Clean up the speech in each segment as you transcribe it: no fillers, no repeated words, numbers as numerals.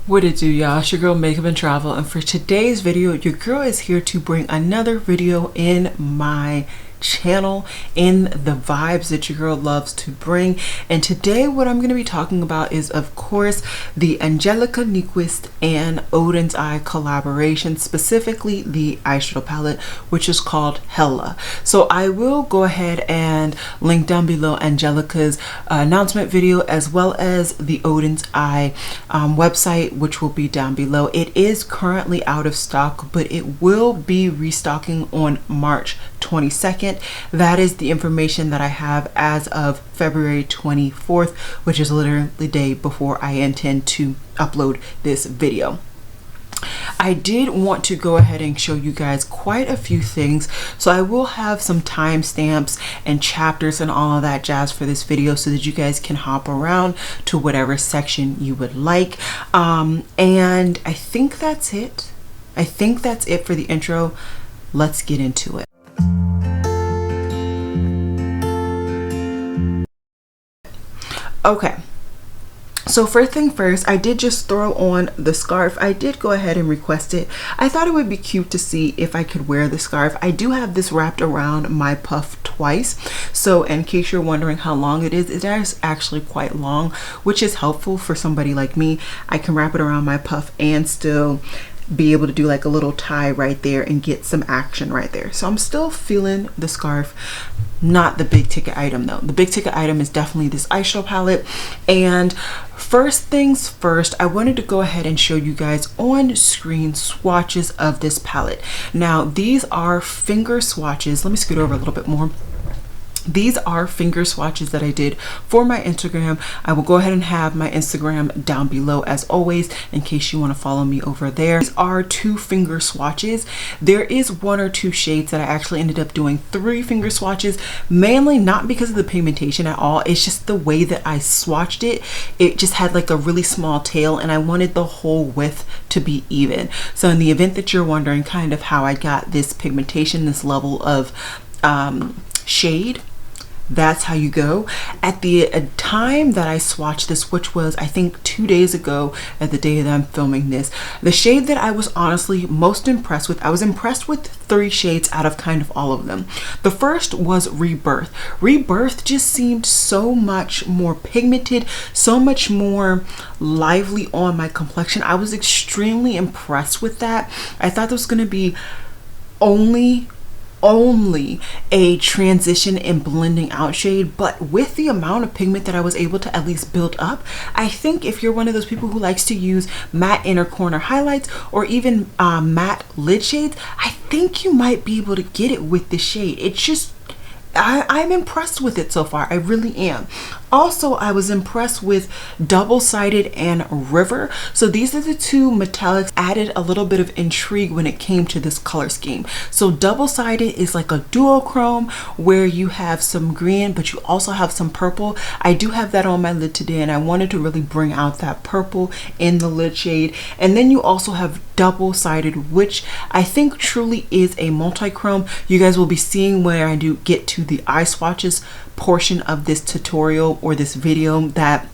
What it do, y'all? It's your girl Makeup and Travel, and for today's video your girl is here to bring another video in my channel in the vibes that your girl loves to bring. And today what I'm going to be talking about is, of course, the Angescka Hela and Oden's Eye collaboration, specifically the eyeshadow palette, which is called Hela. So I will go ahead and link down below Angescka's announcement video, as well as the Oden's Eye website, which will be down below. It is currently out of stock, but it will be restocking on March 22nd. That is the information that I have as of February 24th, which is literally the day before I intend to upload this video. I did want to go ahead and show you guys quite a few things, so I will have some timestamps and chapters and all of that jazz for this video so that you guys can hop around to whatever section you would like. And I think that's it. I think that's it for the intro. Let's get into it. Okay, so first thing first, I did just throw on the scarf. I did go ahead and request it. I thought it would be cute to see if I could wear the scarf. I do have this wrapped around my puff twice, so in case you're wondering how long it is actually quite long, which is helpful for somebody like me. I can wrap it around my puff and still be able to do like a little tie right there and get some action right there. So I'm still feeling the scarf. Not the big ticket item though. The big ticket item is definitely this eyeshadow palette. And first things first, I wanted to go ahead and show you guys on screen swatches of this palette. Now these are finger swatches. Let me scoot over a little bit more. These are finger swatches that I did for my Instagram. I will go ahead and have my Instagram down below as always in case you want to follow me over there. These are 2 finger swatches. There is 1 or 2 shades that I actually ended up doing 3 finger swatches, mainly not because of the pigmentation at all. It's just the way that I swatched it. It just had like a really small tail and I wanted the whole width to be even. So in the event that you're wondering kind of how I got this pigmentation, this level of shade, that's how you go. At the time that I swatched this, which was I think 2 days ago at the day that I'm filming this, the shade that I was honestly most impressed with, I was impressed with 3 shades out of kind of all of them. The first was Rebirth. Rebirth just seemed so much more pigmented, so much more lively on my complexion. I was extremely impressed with that. I thought there was going to be only a transition and blending out shade, but with the amount of pigment that I was able to at least build up, I think if you're one of those people who likes to use matte inner corner highlights or even matte lid shades, I think you might be able to get it with this shade. It's just I'm impressed with it so far. I really am. Also, I was impressed with Double-Sided and River. So these are the 2 metallics, added a little bit of intrigue when it came to this color scheme. So Double-Sided is like a duochrome where you have some green, but you also have some purple. I do have that on my lid today and I wanted to really bring out that purple in the lid shade. And then you also have Double-Sided, which I think truly is a multi-chrome. You guys will be seeing where I do get to the eye swatches portion of this tutorial or this video that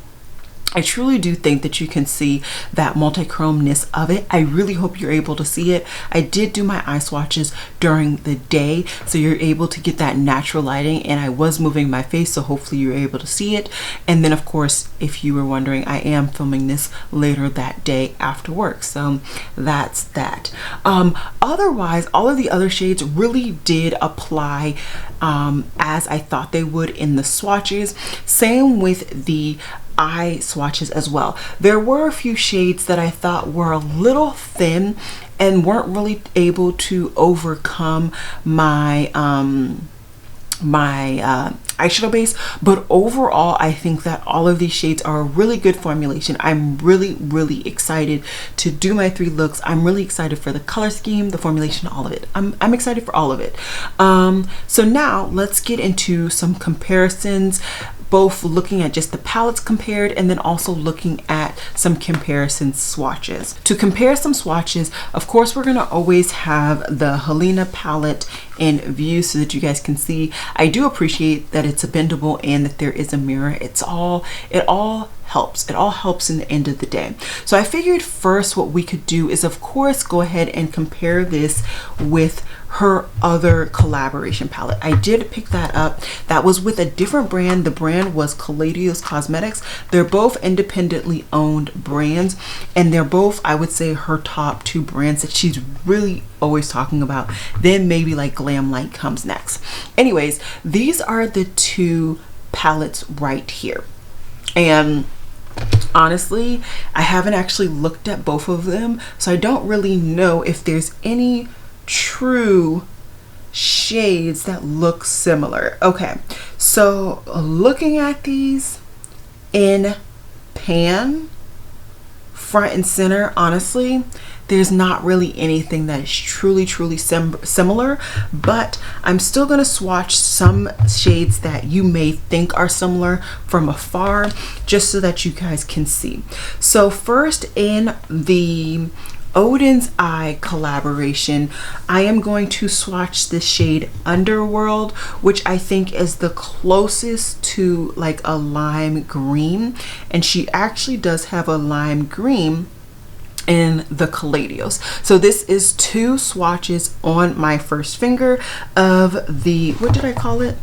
I truly do think that you can see that multi-chrome-ness of it. I really hope you're able to see it. I did do my eye swatches during the day, so you're able to get that natural lighting, and I was moving my face, so hopefully you're able to see it. And then of course, if you were wondering, I am filming this later that day after work, so that's that. Otherwise, all of the other shades really did apply as I thought they would in the swatches. Same with the eye swatches as well. There were a few shades that I thought were a little thin and weren't really able to overcome my eyeshadow base, but overall I think that all of these shades are a really good formulation. I'm really excited to do my 3 looks. I'm really excited for the color scheme, the formulation, all of it. I'm excited for all of it. So now let's get into some comparisons, both looking at just the palettes compared and then also looking at some comparison swatches. To compare some swatches, of course, we're gonna always have the Helena palette in view so that you guys can see. I do appreciate that it's a bendable and that there is a mirror. It all helps. It all helps in the end of the day. So I figured first what we could do is, of course, go ahead and compare this with her other collaboration palette. I did pick that up. That was with a different brand. The brand was Caladios Cosmetics. They're both independently owned brands, and they're both, I would say, her top 2 brands that she's really always talking about. Then maybe like Glam Light comes next. Anyways, these are the 2 palettes right here. And honestly, I haven't actually looked at both of them, so I don't really know if there's any true shades that look similar. Okay, so looking at these in pan, front and center, honestly, there's not really anything that is truly similar, but I'm still going to swatch some shades that you may think are similar from afar, just so that you guys can see. So first, in the Oden's Eye collaboration, I am going to swatch the shade Underworld, which I think is the closest to like a lime green, and she actually does have a lime green in the Caladios. So this is 2 swatches on my first finger of the, what did I call it?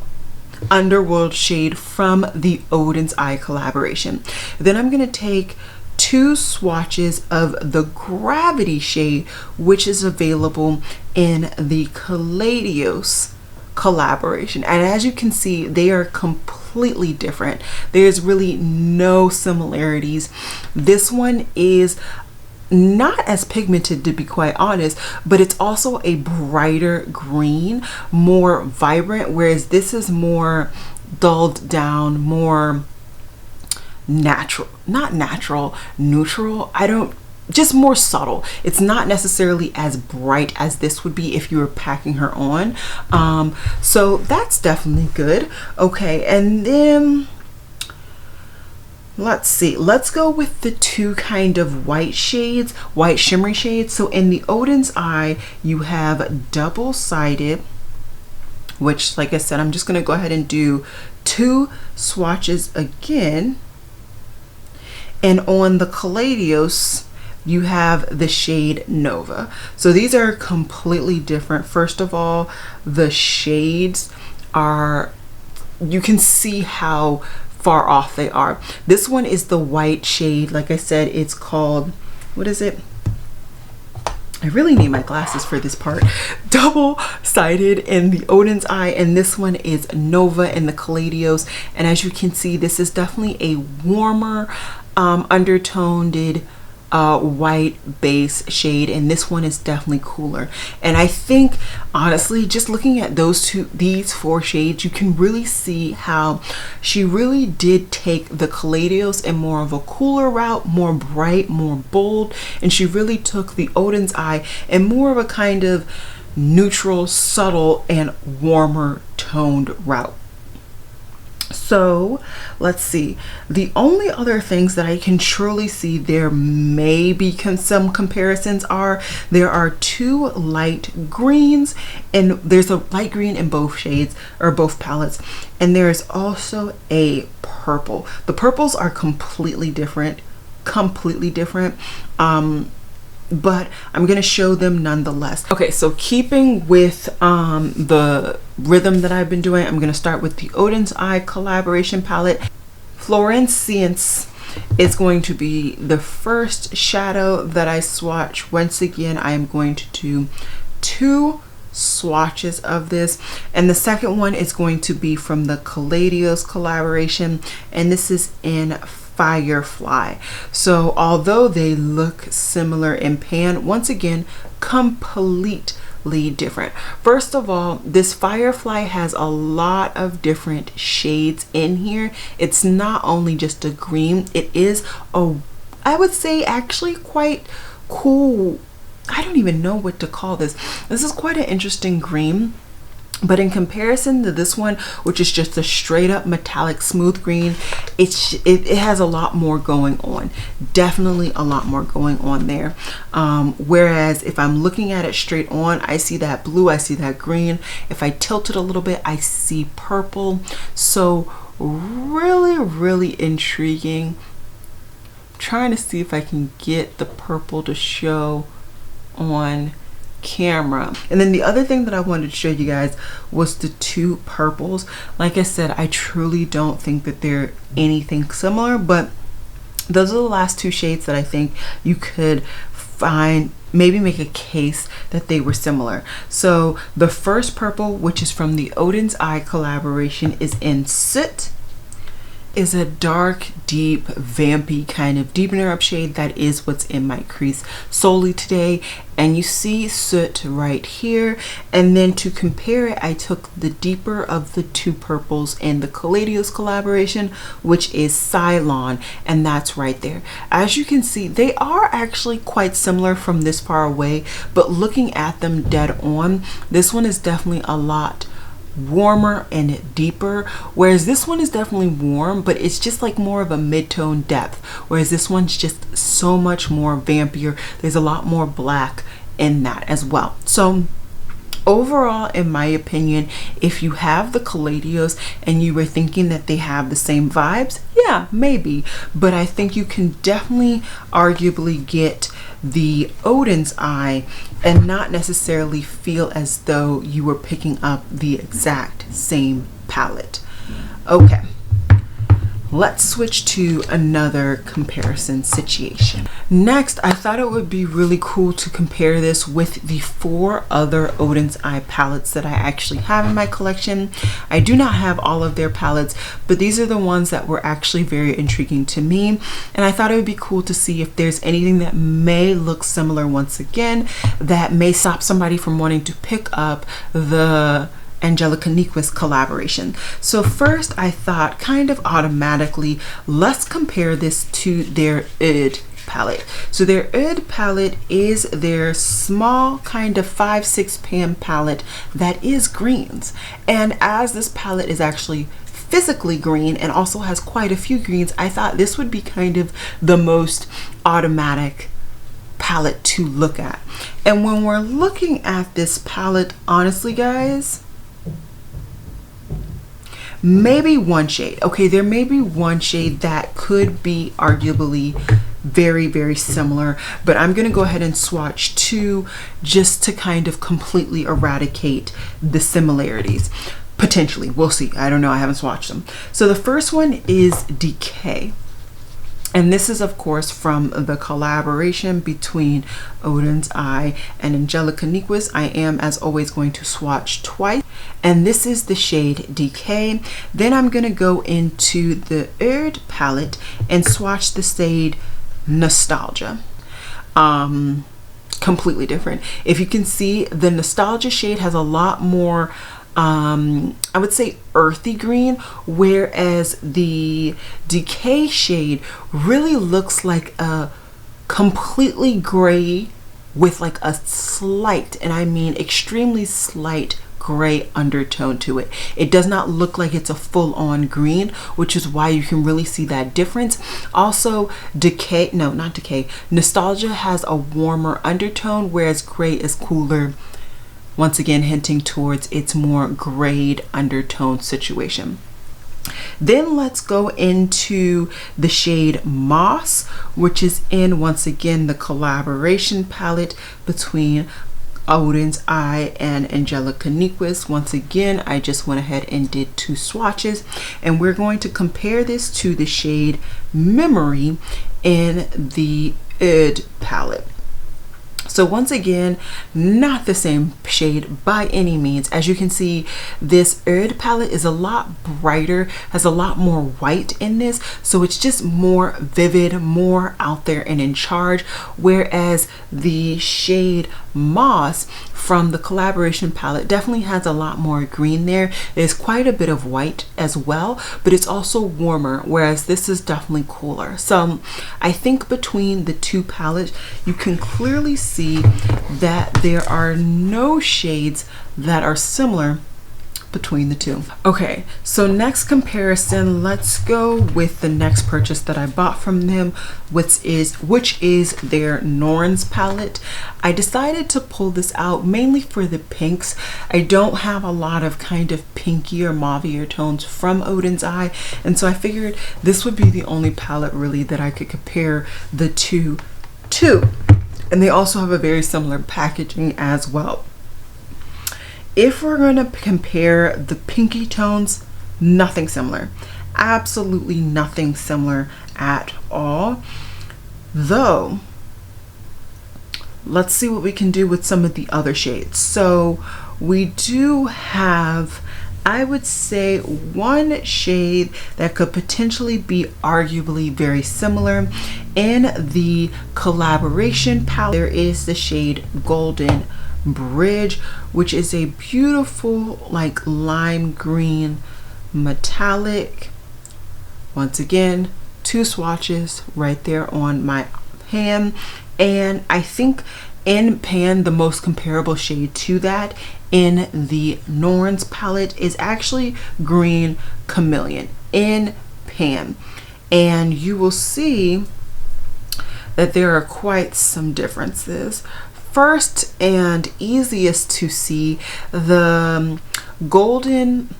Underworld shade from the Oden's Eye collaboration. Then I'm going to take 2 swatches of the Gravity shade, which is available in the Caladios collaboration. And as you can see, they are completely different. There's really no similarities. This one is not as pigmented, to be quite honest, but it's also a brighter green, more vibrant, whereas this is more dulled down, more natural, not natural, neutral. I don't, just more subtle. It's not necessarily as bright as this would be if you were packing her on. So that's definitely good. Okay, and then let's see, let's go with the 2 kind of white shades, white shimmery shades. So in the Oden's Eye, you have double-sided, which, like I said, I'm just going to go ahead and do 2 swatches again. And on the Caladios, you have the shade Nova. So these are completely different. First of all, the shades are, you can see how far off they are. This one is the white shade. Like I said, it's called, what is it? I really need my glasses for this part. Double-sided in the Oden's Eye, and this one is Nova in the Caladios. And as you can see, this is definitely a warmer, undertoned white base shade, and this one is definitely cooler. And I think, honestly, just looking at these 4 shades, you can really see how she really did take the Caladios in more of a cooler route, more bright, more bold, and she really took the Oden's Eye in more of a kind of neutral, subtle, and warmer toned route. So let's see, the only other things that I can truly see there may be some comparisons are, there are 2 light greens, and there's a light green in both shades or both palettes, and there's also a purple. The purples are completely different, but I'm gonna show them nonetheless. Okay, so keeping with the rhythm that I've been doing, I'm gonna start with the Oden's Eye collaboration palette. Florence is going to be the first shadow that I swatch. Once again, I am going to do 2 swatches of this, and the second one is going to be from the Caladios collaboration, and this is in Firefly. So although they look similar in pan, once again, completely different. First of all, this Firefly has a lot of different shades in here. It's not only just a green, it is a, I would say, actually quite cool. I don't even know what to call this. This is quite an interesting green. But in comparison to this one, which is just a straight up metallic smooth green, it has a lot more going on. Definitely a lot more going on there. Whereas if I'm looking at it straight on, I see that blue, I see that green. If I tilt it a little bit, I see purple. So really, really intriguing. trying to see if I can get the purple to show on camera. And then the other thing that I wanted to show you guys was the two purples. Like I said, I truly don't think that they're anything similar, but those are the last two shades that I think you could find, maybe make a case that they were similar. So the first purple, which is from the Oden's Eye collaboration, is in Soot. Is a dark, deep, vampy kind of deepener up shade. That is what's in my crease solely today. And you see Soot right here. And then to compare it, I took the deeper of the two purples in the Caladios collaboration, which is Cylon, and that's right there. As you can see, they are actually quite similar from this far away, but looking at them dead on, this one is definitely a lot warmer and deeper, whereas this one is definitely warm, but it's just like more of a mid-tone depth, whereas this one's just so much more vampier. There's a lot more black in that as well. So overall, in my opinion, if you have the Caladios and you were thinking that they have the same vibes, yeah, maybe, but I think you can definitely arguably get the Oden's Eye and not necessarily feel as though you were picking up the exact same palette. Okay, let's switch to another comparison situation. Next, I thought it would be really cool to compare this with the 4 other Oden's Eye palettes that I actually have in my collection. I do not have all of their palettes, but these are the ones that were actually very intriguing to me. And I thought it would be cool to see if there's anything that may look similar once again, that may stop somebody from wanting to pick up the Angescka collaboration. So first, I thought kind of automatically, let's compare this to their Oud palette. So their Oud palette is their small kind of 5-6 pan palette that is greens. And as this palette is actually physically green and also has quite a few greens, I thought this would be kind of the most automatic palette to look at. And when we're looking at this palette, honestly guys, maybe one shade. Okay, there may be one shade that could be arguably very, very similar, but I'm gonna go ahead and swatch 2 just to kind of completely eradicate the similarities. Potentially, we'll see. I don't know, I haven't swatched them. So the first one is Decay. And this is, of course, from the collaboration between Oden's Eye and Angescka. I am, as always, going to swatch twice. And this is the shade Decay. Then I'm going to go into the Oud palette and swatch the shade Nostalgia. Completely different. If you can see, the Nostalgia shade has a lot more I would say earthy green, whereas the Decay shade really looks like a completely gray with like a slight, and I mean extremely slight, gray undertone to it. It does not look like it's a full-on green, which is why you can really see that difference. Also, Nostalgia has a warmer undertone, whereas gray is cooler, once again hinting towards its more grayed undertone situation. Then let's go into the shade Moss, which is in, once again, the collaboration palette between Oden's Eye and Angescka. Once again, I just went ahead and did 2 swatches, and we're going to compare this to the shade Memory in the Oud palette. So once again, not the same shade by any means. As you can see, this Oud palette is a lot brighter, has a lot more white in this, so it's just more vivid, more out there and in charge, whereas the shade Moss from the collaboration palette definitely has a lot more green there. There's quite a bit of white as well, but it's also warmer, whereas this is definitely cooler. So I think between the 2 palettes, you can clearly see that there are no shades that are similar between the two. Okay, so next comparison, let's go with the next purchase that I bought from them, which is their NARS palette. I decided to pull this out mainly for the pinks. I don't have a lot of kind of pinky or mauvier tones from Oden's Eye, and so I figured this would be the only palette really that I could compare the two to. And they also have a very similar packaging as well. If we're going to compare the pinky tones, nothing similar. Absolutely nothing similar at all. Though, let's see what we can do with some of the other shades. So we do have, I would say, one shade that could potentially be arguably very similar in the collaboration palette. There is the shade Golden Bridge, which is a beautiful like lime green metallic. Once again, 2 swatches right there on my hand, and I think in pan the most comparable shade to that in the NARS palette is actually Green Chameleon in pan, and you will see that there are quite some differences. First and easiest to see, the Golden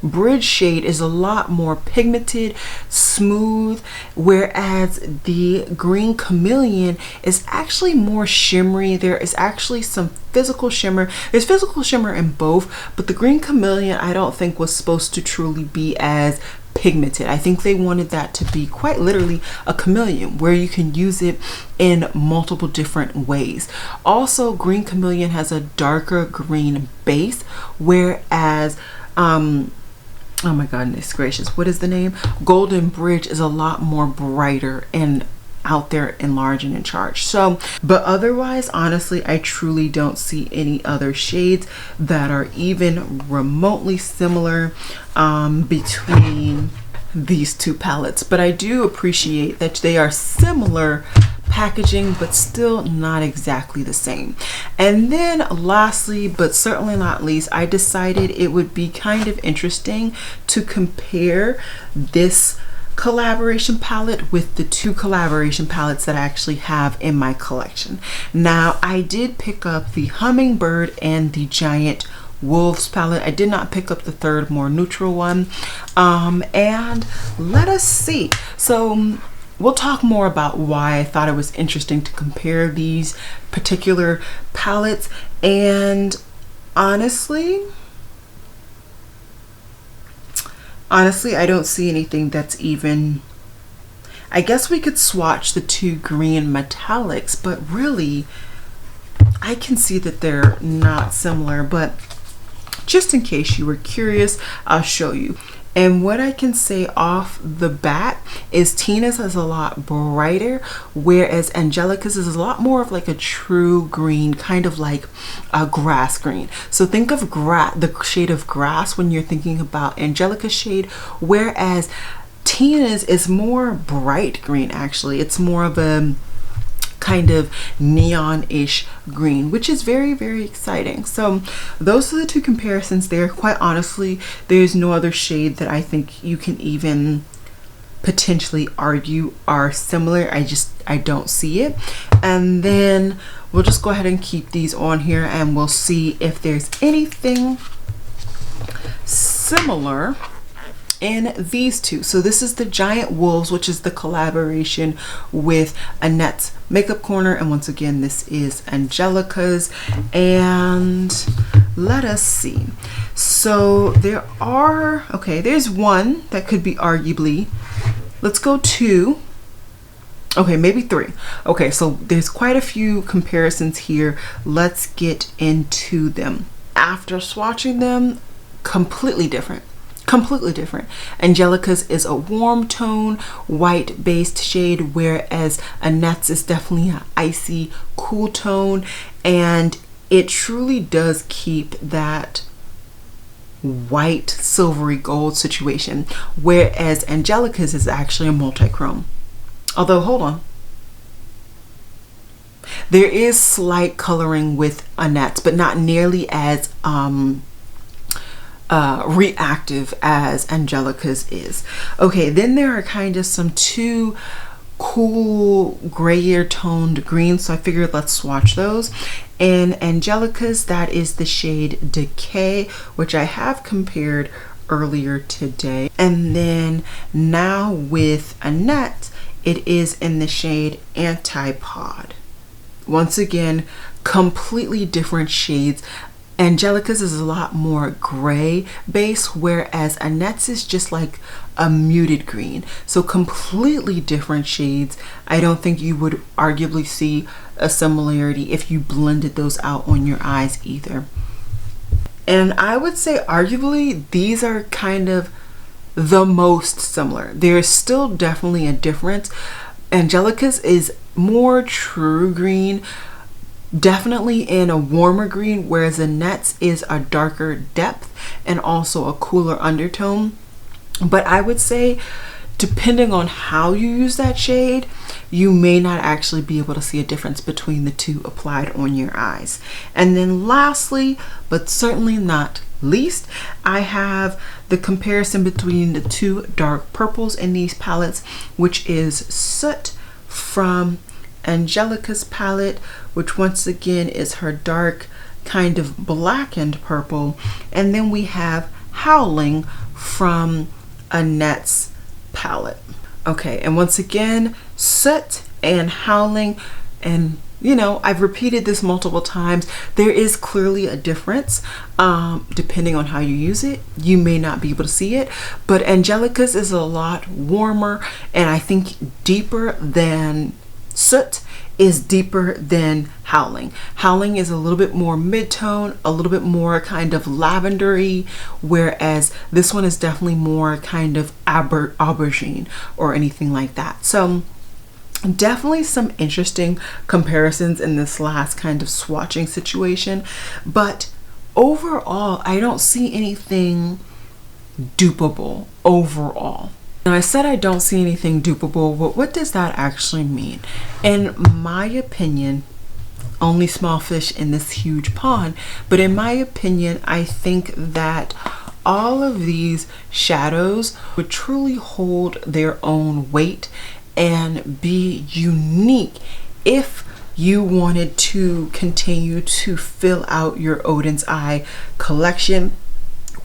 Bridge shade is a lot more pigmented, smooth, whereas the Green Chameleon is actually more shimmery. There is actually some physical shimmer. There's physical shimmer in both, but the Green Chameleon I don't think was supposed to truly be as pigmented. I think they wanted that to be quite literally a chameleon where you can use it in multiple different ways. Also, Green Chameleon has a darker green base, whereas oh my goodness gracious, what is the name? Golden Bridge is a lot more brighter and out there and large and in charge. So, but otherwise, honestly, I truly don't see any other shades that are even remotely similar between these two palettes. But I do appreciate that they are similar packaging, but still not exactly the same. And then lastly, but certainly not least, I decided it would be kind of interesting to compare this collaboration palette with the 2 collaboration palettes that I actually have in my collection. Now, I did pick up the Hummingbird and the Giant Wolves palette. I did not pick up the third, more neutral one. And let us see. So we'll talk more about why I thought it was interesting to compare these particular palettes. And honestly, I don't see anything that's even, I guess we could swatch the 2 green metallics, but really I can see that they're not similar. But just in case you were curious, I'll show you. And what I can say off the bat is Tina's is a lot brighter, whereas Angescka's is a lot more of like a true green, kind of like a grass green. So think of the shade of grass when you're thinking about Angescka's shade, whereas Tina's is more bright green. Actually, it's more of a kind of neon-ish green, which is very, very exciting. So those are the 2 comparisons there. Quite honestly, there's no other shade that I think you can even potentially argue are similar. I don't see it. And then we'll just go ahead and keep these on here, and we'll see if there's anything similar in these 2. So this is the Giant Wolves, which is the collaboration with Annette's Makeup Corner, and once again this is Angescka's. And let us see. So there are, okay, there's one that could be arguably, let's go 2, okay, maybe 3. Okay, so there's quite a few comparisons here. Let's get into them. After swatching them, completely different. Angescka's is a warm tone, white based shade, whereas Annette's is definitely an icy, cool tone, and it truly does keep that white silvery gold situation, whereas Angescka's is actually a multi-chrome. Although, hold on, there is slight coloring with Annette's, but not nearly as reactive as Angescka's is. Okay, then there are kind of some two cool grayier toned greens, so I figured let's swatch those. In Angescka's, that is the shade Decay, which I have compared earlier today. And then now with Annette, it is in the shade Antipod. Once again, completely different shades. Angescka's is a lot more gray base, whereas Annette's is just like a muted green. So completely different shades. I don't think you would arguably see a similarity if you blended those out on your eyes either. And I would say arguably these are kind of the most similar. There's still definitely a difference. Angescka's is more true green, definitely in a warmer green, whereas Annette's is a darker depth and also a cooler undertone. But I would say, depending on how you use that shade, you may not actually be able to see a difference between the two applied on your eyes. And then lastly, but certainly not least, I have the comparison between the two dark purples in these palettes, which is Soot from Angescka's palette, which once again is her dark kind of blackened purple, and then we have Howling from Annette's palette. Okay, and once again, Soot and Howling, and you know, I've repeated this multiple times, there is clearly a difference depending on how you use it. You may not be able to see it, but Angescka's is a lot warmer and I think deeper than Soot is deeper than Howling. Howling is a little bit more mid-tone, a little bit more kind of lavendery, whereas this one is definitely more kind of aubergine or anything like that. So definitely some interesting comparisons in this last kind of swatching situation, but overall I don't see anything dupeable overall. Now I said I don't see anything dupeable, but what does that actually mean? In my opinion, only small fish in this huge pond, but in my opinion, I think that all of these shadows would truly hold their own weight and be unique if you wanted to continue to fill out your Oden's Eye collection,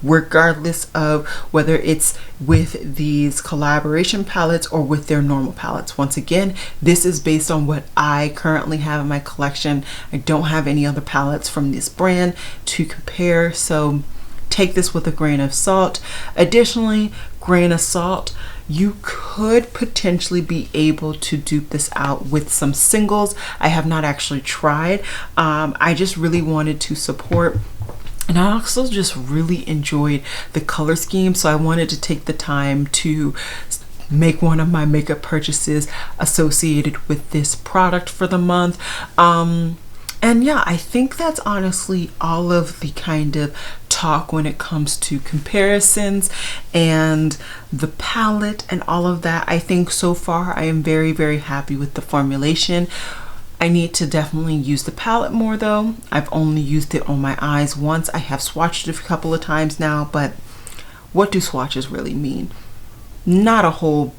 regardless of whether it's with these collaboration palettes or with their normal palettes. Once again, this is based on what I currently have in my collection. I don't have any other palettes from this brand to compare, so take this with a grain of salt. Additionally, grain of salt, you could potentially be able to dupe this out with some singles. I have not actually tried. I just really wanted to support, and I also just really enjoyed the color scheme, so I wanted to take the time to make one of my makeup purchases associated with this product for the month. And yeah, I think that's honestly all of the kind of talk when it comes to comparisons and the palette and all of that. I think so far I am very, very happy with the formulation. I need to definitely use the palette more though. I've only used it on my eyes once. I have swatched it a couple of times now, but what do swatches really mean? Not a whole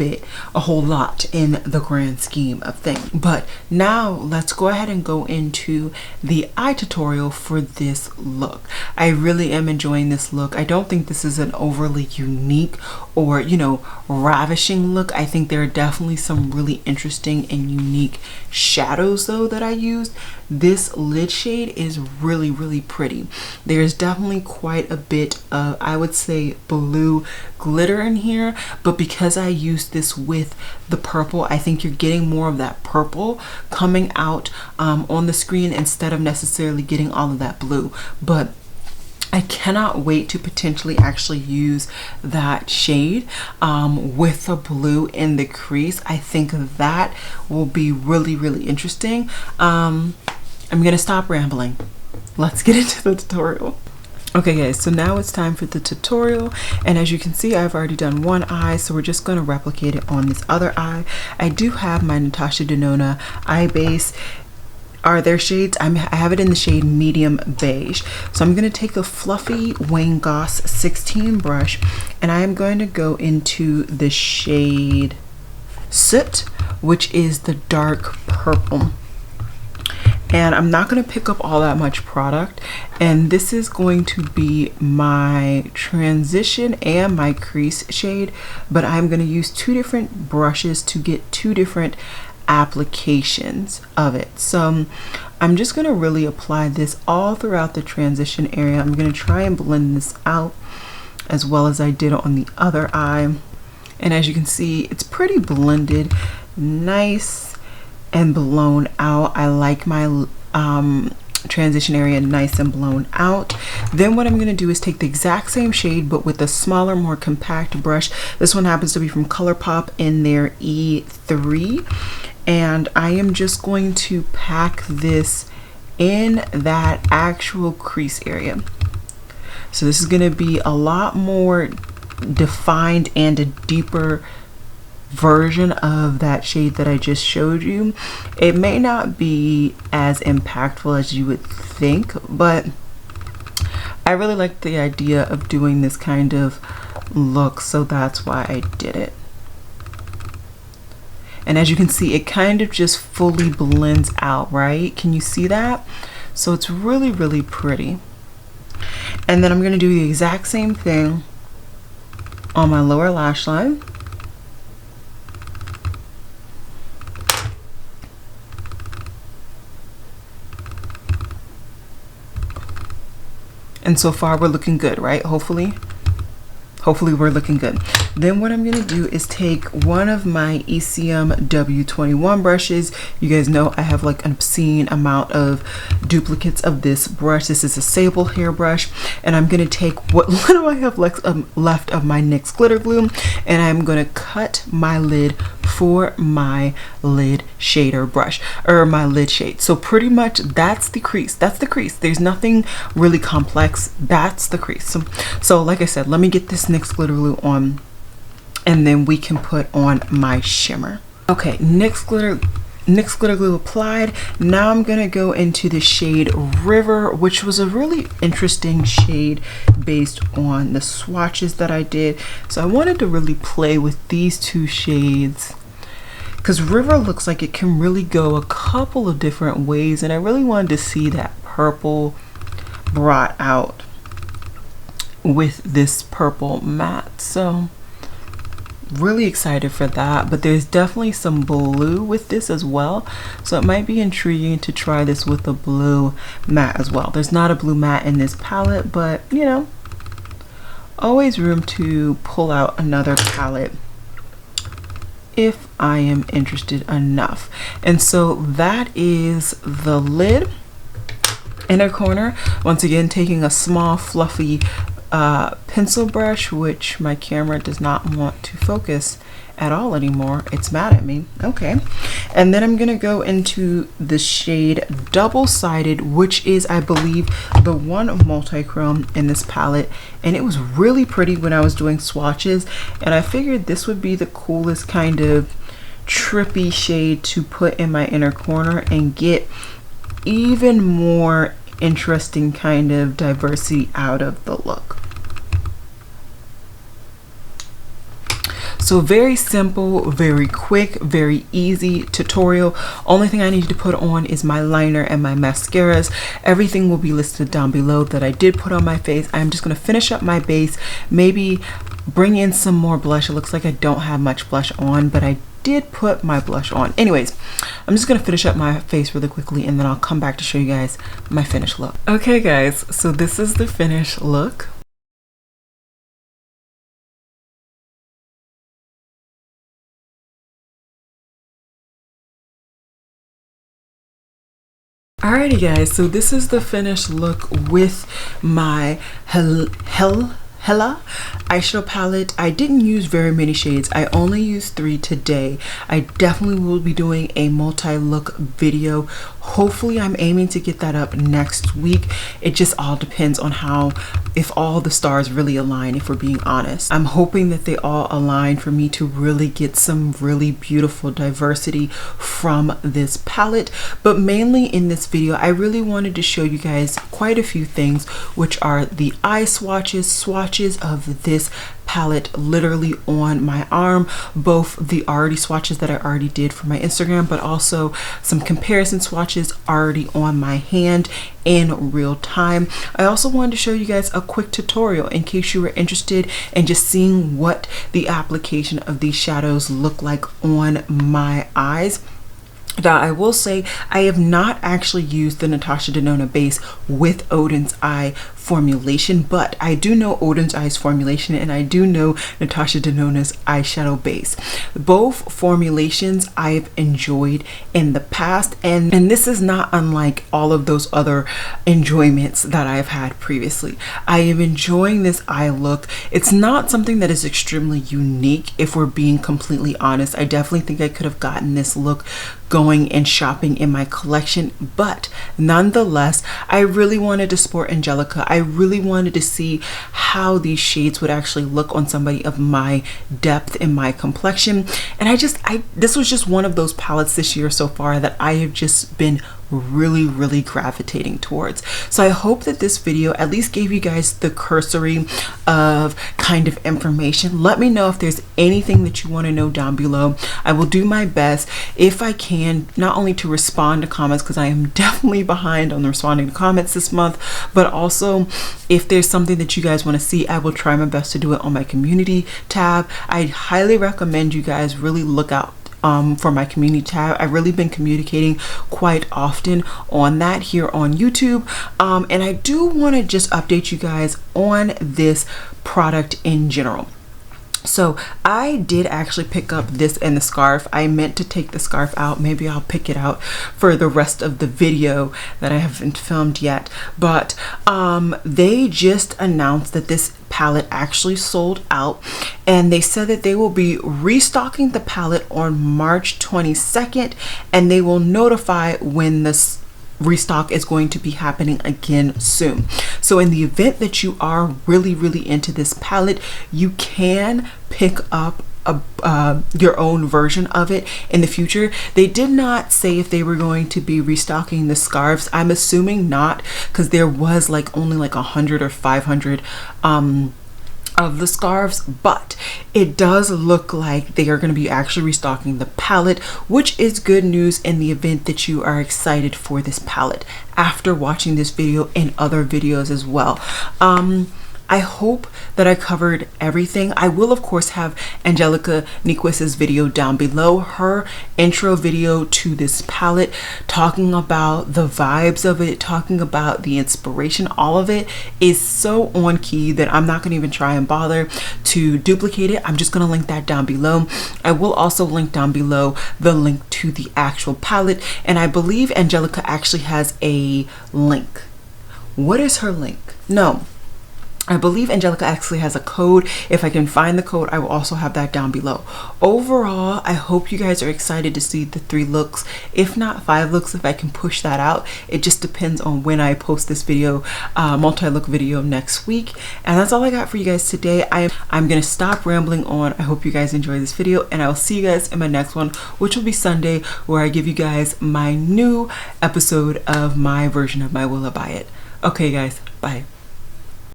lot in the grand scheme of things. But now let's go ahead and go into the eye tutorial for this look. I really am enjoying this look. I don't think this is an overly unique or, you know, ravishing look. I think there are definitely some really interesting and unique shadows though that I used. This lid shade is really, really pretty. There's definitely quite a bit of, I would say, blue glitter in here, but because I used this with the purple, I think you're getting more of that purple coming out on the screen instead of necessarily getting all of that blue. But I cannot wait to potentially actually use that shade with the blue in the crease. I think that will be really, really interesting. I'm gonna stop rambling. Let's get into the tutorial. Okay guys, so now it's time for the tutorial, and as you can see, I've already done one eye, so we're just going to replicate it on this other eye. I do have my Natasha Denona eye base are their shades. I have it in the shade medium beige. So I'm going to take a fluffy Wayne Goss 16 brush, and I am going to go into the shade Soot, which is the dark purple. And I'm not going to pick up all that much product, and this is going to be my transition and my crease shade, but I'm going to use two different brushes to get two different applications of it. So I'm just going to really apply this all throughout the transition area. I'm going to try and blend this out as well as I did on the other eye, and as you can see, it's pretty blended, nice and blown out. I like my transition area nice and blown out. Then what I'm going to do is take the exact same shade but with a smaller, more compact brush. This one happens to be from ColourPop in their E3, and I am just going to pack this in that actual crease area. So this is going to be a lot more defined and a deeper version of that shade that I just showed you. It may not be as impactful as you would think, but I really like the idea of doing this kind of look, so that's why I did it. And as you can see, it kind of just fully blends out, right? Can you see that? So it's really, really pretty. And then I'm going to do the exact same thing on my lower lash line. And so far we're looking good, right? Hopefully we're looking good. Then what I'm gonna do is take one of my ECM W21 brushes. You guys know I have like an obscene amount of duplicates of this brush. This is a Sable hairbrush, and I'm gonna take what little I have left of my NYX glitter glue, and I'm gonna cut my lid for my lid shader brush, or my lid shade. So pretty much that's the crease. That's the crease. There's nothing really complex. That's the crease. So like I said, let me get this NYX glitter glue on, and then we can put on my shimmer. Okay, NYX glitter glue applied. Now I'm gonna go into the shade River, which was a really interesting shade based on the swatches that I did. So I wanted to really play with these two shades because River looks like it can really go a couple of different ways, and I really wanted to see that purple brought out with this purple matte. So really excited for that, but there's definitely some blue with this as well, so it might be intriguing to try this with a blue matte as well. There's not a blue matte in this palette, but you know, always room to pull out another palette if I am interested enough. And so that is the lid, inner corner. Once again, taking a small fluffy pencil brush, which my camera does not want to focus at all anymore. It's mad at me. Okay, and then I'm gonna go into the shade Double-Sided, which is, I believe, the one multi-chrome in this palette, and it was really pretty when I was doing swatches, and I figured this would be the coolest kind of trippy shade to put in my inner corner and get even more interesting kind of diversity out of the look. So very simple, very quick, very easy tutorial. Only thing I need to put on is my liner and my mascaras. Everything will be listed down below that I did put on my face. I'm just going to finish up my base, maybe bring in some more blush. It looks like I don't have much blush on, but I did put my blush on. Anyways, I'm just gonna finish up my face really quickly, and then I'll come back to show you guys my finished look. Okay guys, so this is the finished look. Alrighty guys, so this is the finished look with my Hela eyeshadow palette. I didn't use very many shades. I only used 3 today. I definitely will be doing a multi-look video Hopefully I'm aiming to get that up next week. It just all depends on if all the stars really align, if we're being honest. I'm hoping that they all align for me to really get some really beautiful diversity from this palette. But mainly in this video, I really wanted to show you guys quite a few things, which are the eye swatches of this palette literally on my arm, both the already swatches that I already did for my Instagram, but also some comparison swatches already on my hand in real time. I also wanted to show you guys a quick tutorial in case you were interested in just seeing what the application of these shadows look like on my eyes. Now, I will say I have not actually used the Natasha Denona base with Oden's eye formulation, but I do know Oden's eyes formulation and I do know Natasha Denona's eyeshadow base. Both formulations I've enjoyed in the past, and this is not unlike all of those other enjoyments that I've had previously. I am enjoying this eye look. It's not something that is extremely unique, if we're being completely honest. I definitely think I could have gotten this look going and shopping in my collection, but nonetheless, I really wanted to sport Angescka. I really wanted to see how these shades would actually look on somebody of my depth in my complexion, and this was just one of those palettes this year so far that I have just been really gravitating towards. So I hope that this video at least gave you guys the cursory of kind of information. Let me know if there's anything that you want to know down below. I will do my best if I can, not only to respond to comments, because I am definitely behind on responding to comments this month, but also if there's something that you guys want to see, I will try my best to do it on my community tab. I highly recommend you guys really look out for my community tab. I've really been communicating quite often on that here on YouTube, and I do want to just update you guys on this product in general. So I did actually pick up this and the scarf. I meant to take the scarf out. Maybe I'll pick it out for the rest of the video that I haven't filmed yet. But they just announced that this palette actually sold out, and they said that they will be restocking the palette on March 22nd, and they will notify when this restock is going to be happening again soon. So in the event that you are really into this palette, you can pick up your own version of it in the future. They did not say if they were going to be restocking the scarves. I'm assuming not, because there was only 100 or 500 of the scarves, but it does look like they are going to be actually restocking the palette, which is good news in the event that you are excited for this palette after watching this video and other videos as well. I hope that I covered everything. I will of course have Angelica Nyquist's video down below, her intro video to this palette, talking about the vibes of it, talking about the inspiration. All of it is so on key that I'm not going to even try and bother to duplicate it. I'm just going to link that down below. I will also link down below the link to the actual palette, and I believe Angelica actually has a link. What is her link? No, I believe Angelica actually has a code. If I can find the code, I will also have that down below. Overall, I hope you guys are excited to see the 3 looks, if not 5 looks, if I can push that out. It just depends on when I post this video, multi-look video next week. And that's all I got for you guys today. I'm gonna stop rambling on. I hope you guys enjoy this video, and I will see you guys in my next one, which will be Sunday, where I give you guys my new episode of my version of my Will I Buy It. Okay guys, bye.